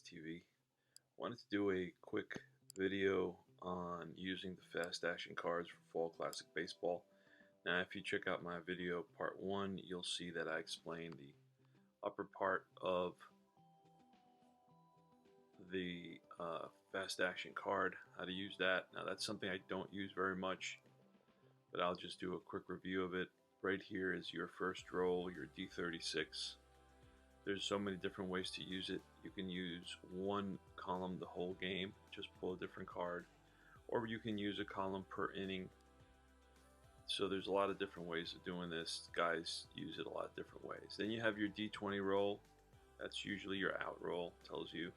TV. Wanted to do a quick video on using the fast action cards for Fall Classic Baseball. Now if you check out my video part 1, you'll see that I explain the upper part of the fast action card, how to use that. Now that's something I don't use very much, but I'll just do a quick review of it. Right here is your first roll, your D36. There's so many different ways to use it. You can use one column the whole game, just pull a different card, or you can use a column per inning. So there's a lot of different ways of doing this. Guys use it a lot of different ways. Then you have your D20 roll. That's usually your out roll. Tells you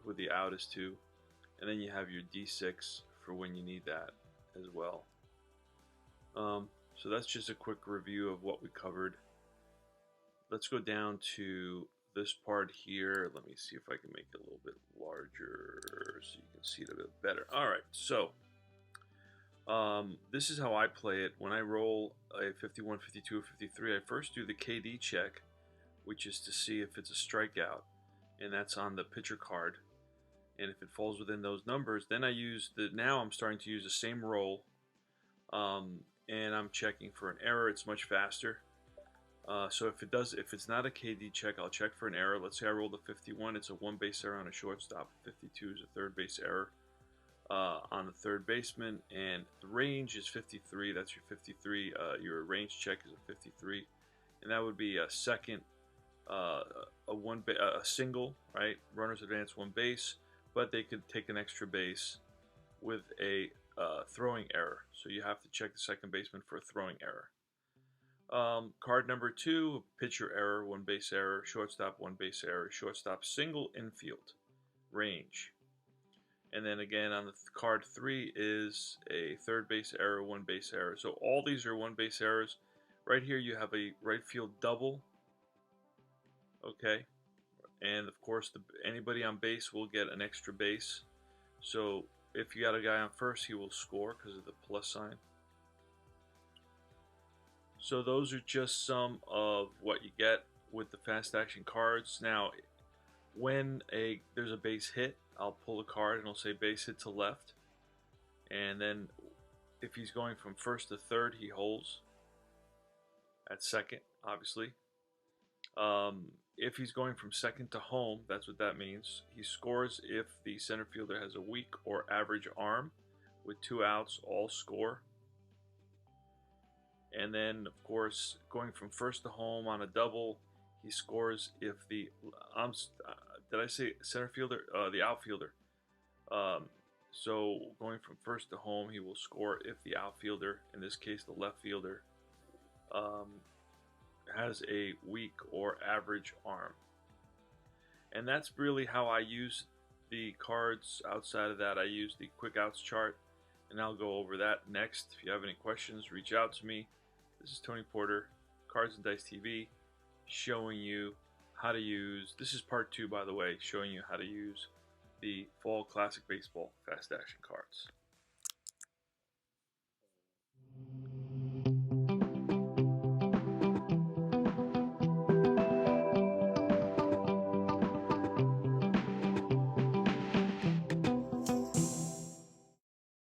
who the out is to. And then you have your D6 for when you need that as well. So that's just a quick review of what we covered. Let's go down to this part here. Let me see if I can make it a little bit larger so you can see it a bit better. Alright, so this is how I play it. When I roll a 51, 52, or 53, I first do the KD check, which is to see if it's a strikeout, and that's on the pitcher card. And if it falls within those numbers, then I use now I'm starting to use the same roll, and I'm checking for an error. It's much faster. So if it's not a KD check, I'll check for an error. Let's say I rolled a 51, it's a one base error on a shortstop. 52 is a third base error on the third baseman, and the range is 53. That's your 53. Your range check is a 53, and that would be a second, a single, right? Runners advance one base, but they could take an extra base with a throwing error. So you have to check the second baseman for a throwing error. Card number 2, pitcher error, one base error, shortstop, one base error, shortstop, single, infield, range. And then again on the card 3 is a third base error, one base error. So all these are one base errors. Right here you have a right field double. Okay. And of course anybody on base will get an extra base. So if you got a guy on first, he will score because of the plus sign. So those are just some of what you get with the fast action cards. Now, when there's a base hit, I'll pull a card and it'll say base hit to left. And then if he's going from first to third, he holds at second, obviously. If he's going from second to home, that's what that means. He scores if the center fielder has a weak or average arm. With 2 outs, all score. And then, of course, going from first to home on a double, he scores if the did I say center fielder? The outfielder. So going from first to home, he will score if the outfielder, in this case the left fielder, has a weak or average arm. And that's really how I use the cards. Outside of that, I use the quick outs chart, and I'll go over that next. If you have any questions, reach out to me. This is Tony Porter, Cards and Dice TV, showing you how to use, this is part 2 by the way, showing you how to use the Fall Classic Baseball fast action cards.